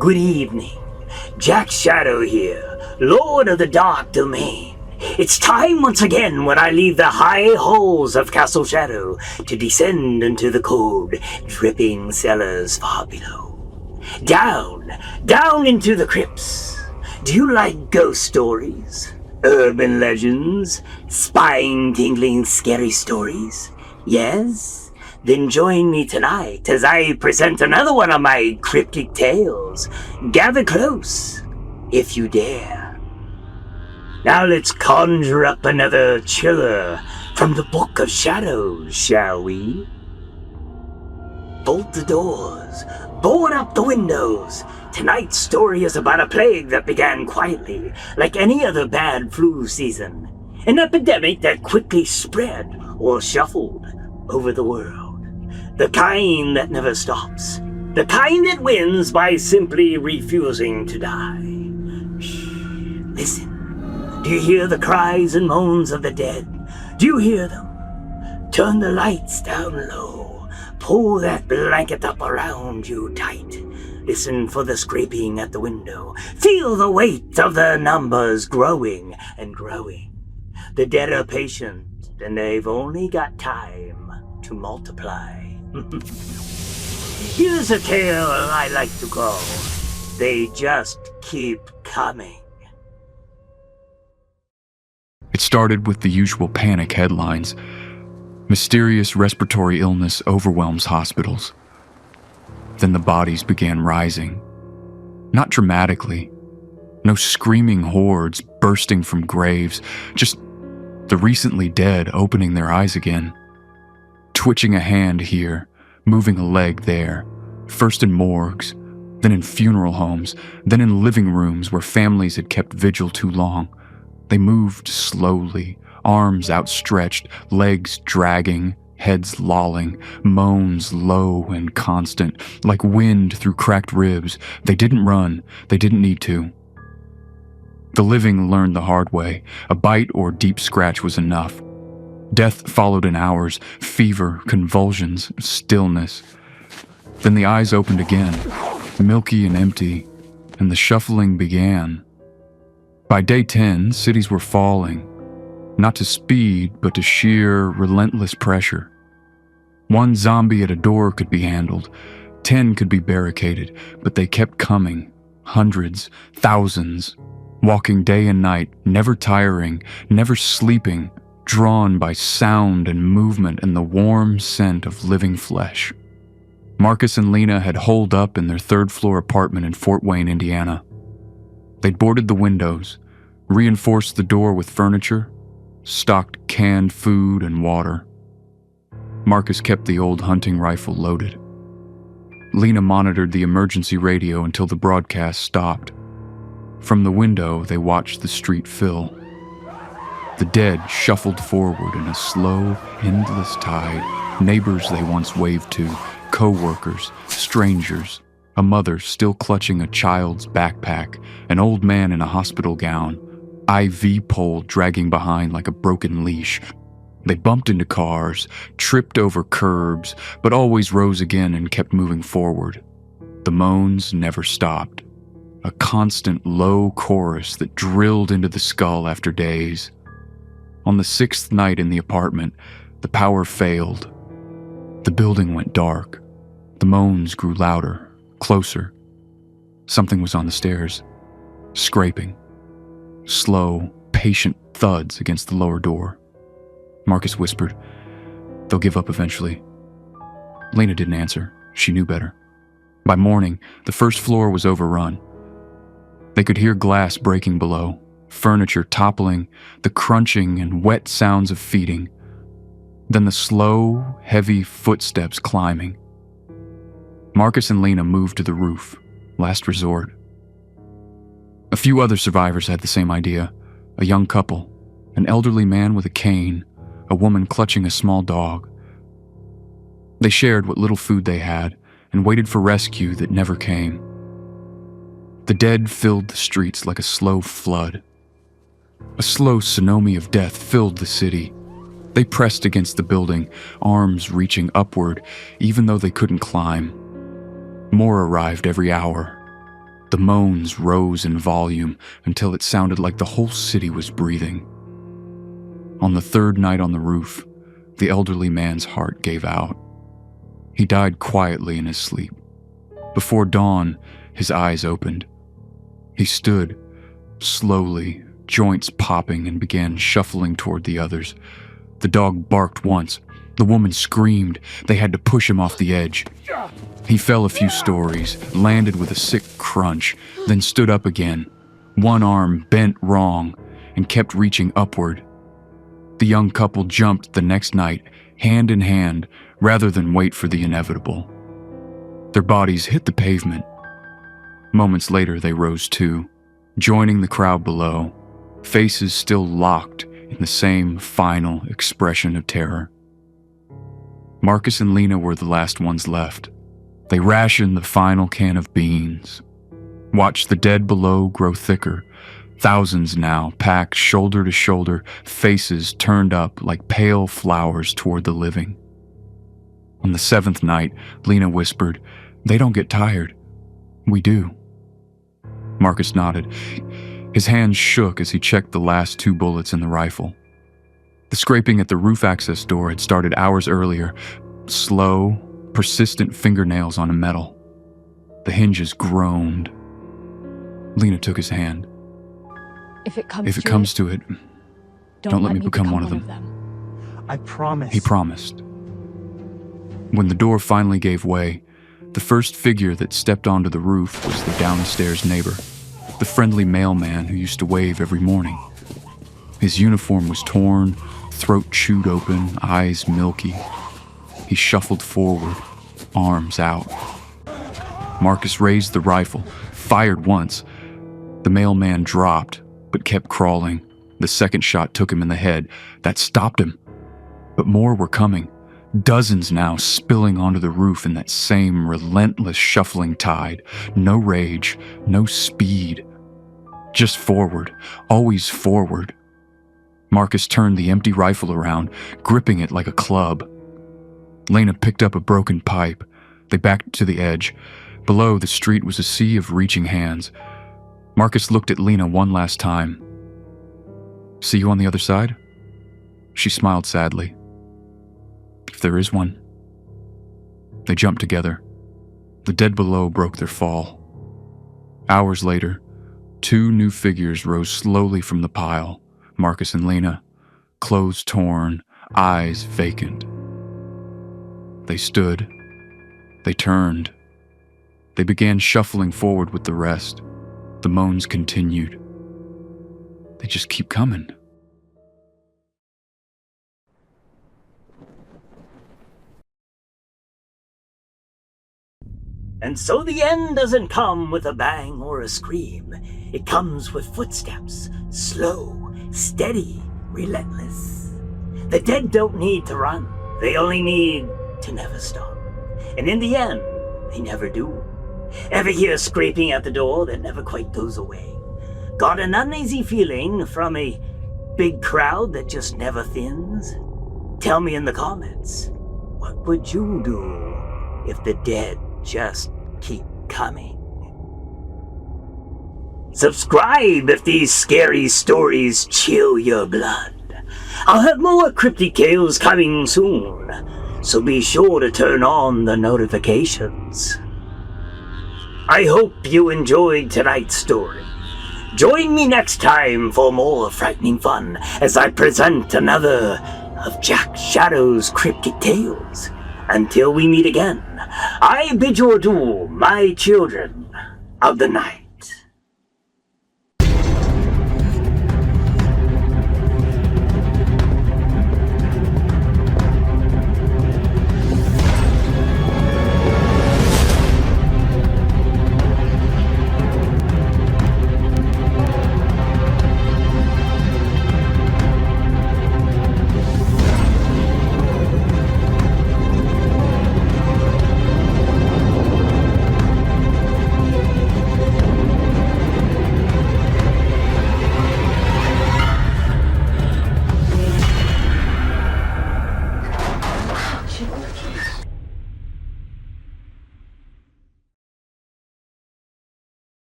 Good evening. Jack Shadow here, Lord of the Dark Domain. It's time once again when I leave the high halls of Castle Shadow to descend into the cold, dripping cellars far below. Down into the crypts. Do you like ghost stories? Urban legends? Spine-tingling scary stories? Yes? Then join me tonight as I present another one of my cryptic tales. Gather close, if you dare. Now let's conjure up another chiller from the Book of Shadows, shall we? Bolt the doors, board up the windows. Tonight's story is about a plague that began quietly, like any other bad flu season. An epidemic that quickly spread or shuffled over the world. The kind that never stops. The kind that wins by simply refusing to die. Shh, listen. Do you hear the cries and moans of the dead? Do you hear them? Turn the lights down low. Pull that blanket up around you tight. Listen for the scraping at the window. Feel the weight of the numbers growing and growing. The dead are patient, and they've only got time to multiply. Here's a tale I like to call, They Just Keep Coming. It started with the usual panic headlines. Mysterious respiratory illness overwhelms hospitals. Then the bodies began rising. Not dramatically. No screaming hordes bursting from graves. Just the recently dead opening their eyes again. Twitching a hand here, moving a leg there. First in morgues, then in funeral homes, then in living rooms where families had kept vigil too long. They moved slowly, arms outstretched, legs dragging, heads lolling, moans low and constant, like wind through cracked ribs. They didn't run, they didn't need to. The living learned the hard way. A bite or deep scratch was enough. Death followed in hours, fever, convulsions, stillness. Then the eyes opened again, milky and empty, and the shuffling began. By day 10, cities were falling, not to speed, but to sheer, relentless pressure. One zombie at a door could be handled, 10 could be barricaded, but they kept coming, hundreds, thousands, walking day and night, never tiring, never sleeping, drawn by sound and movement and the warm scent of living flesh. Marcus and Lena had holed up in their third-floor apartment in Fort Wayne, Indiana. They'd boarded the windows, reinforced the door with furniture, stocked canned food and water. Marcus kept the old hunting rifle loaded. Lena monitored the emergency radio until the broadcast stopped. From the window, they watched the street fill. The dead shuffled forward in a slow, endless tide. Neighbors they once waved to, co-workers, strangers, a mother still clutching a child's backpack, an old man in a hospital gown, IV pole dragging behind like a broken leash. They bumped into cars, tripped over curbs, but always rose again and kept moving forward. The moans never stopped. A constant low chorus that drilled into the skull after days. On the 6th night in the apartment, the power failed. The building went dark. The moans grew louder, closer. Something was on the stairs, scraping. Slow, patient thuds against the lower door. Marcus whispered, "They'll give up eventually." Lena didn't answer. She knew better. By morning, the first floor was overrun. They could hear glass breaking below, furniture toppling, the crunching and wet sounds of feeding. Then the slow, heavy footsteps climbing. Marcus and Lena moved to the roof, last resort. A few other survivors had the same idea. A young couple, an elderly man with a cane, a woman clutching a small dog. They shared what little food they had and waited for rescue that never came. The dead filled the streets like a slow flood. A slow tsunami of death filled the city. They pressed against the building, arms reaching upward, even though they couldn't climb. More arrived every hour. The moans rose in volume until it sounded like the whole city was breathing. On the third night on the roof, the elderly man's heart gave out. He died quietly in his sleep. Before dawn, his eyes opened. He stood, slowly, joints popping, and began shuffling toward the others. The dog barked once. The woman screamed. They had to push him off the edge. He fell a few stories, landed with a sick crunch, then stood up again. One arm bent wrong and kept reaching upward. The young couple jumped the next night, hand in hand, rather than wait for the inevitable. Their bodies hit the pavement. Moments later, they rose too, joining the crowd below, faces still locked in the same final expression of terror. Marcus and Lena were the last ones left. They rationed the final can of beans, watched the dead below grow thicker, thousands now packed shoulder to shoulder, faces turned up like pale flowers toward the living. On the seventh night, Lena whispered, "They don't get tired. We do." Marcus nodded. His hands shook as he checked the last 2 bullets in the rifle. The scraping at the roof access door had started hours earlier, slow, persistent fingernails on a metal. The hinges groaned. Lena took his hand. If it comes to it, don't let me become one of them. I promise. He promised. When the door finally gave way, the first figure that stepped onto the roof was the downstairs neighbor, the friendly mailman who used to wave every morning. His uniform was torn, throat chewed open, eyes milky. He shuffled forward, arms out. Marcus raised the rifle, fired once. The mailman dropped, but kept crawling. The second shot took him in the head. That stopped him. But more were coming. Dozens now spilling onto the roof in that same relentless shuffling tide. No rage, no speed. Just forward, always forward. Marcus turned the empty rifle around, gripping it like a club. Lena picked up a broken pipe. They backed to the edge. Below, the street was a sea of reaching hands. Marcus looked at Lena one last time. "See you on the other side?" She smiled sadly. "If there is one." They jumped together. The dead below broke their fall. Hours later, 2 new figures rose slowly from the pile. Marcus and Lena, clothes torn, eyes vacant. They stood. They turned. They began shuffling forward with the rest. The moans continued. They just keep coming. And so the end doesn't come with a bang or a scream. It comes with footsteps, slow, steady, relentless. The dead don't need to run. They only need to never stop. And in the end, they never do. Ever hear scraping at the door that never quite goes away? Got an uneasy feeling from a big crowd that just never thins? Tell me in the comments, what would you do if the dead just keep coming? Subscribe if these scary stories chill your blood. I'll have more cryptic tales coming soon, so be sure to turn on the notifications. I hope you enjoyed tonight's story. Join me next time for more frightening fun as I present another of Jack Shadow's Cryptic Tales. Until we meet again, I bid you adieu, my children of the night.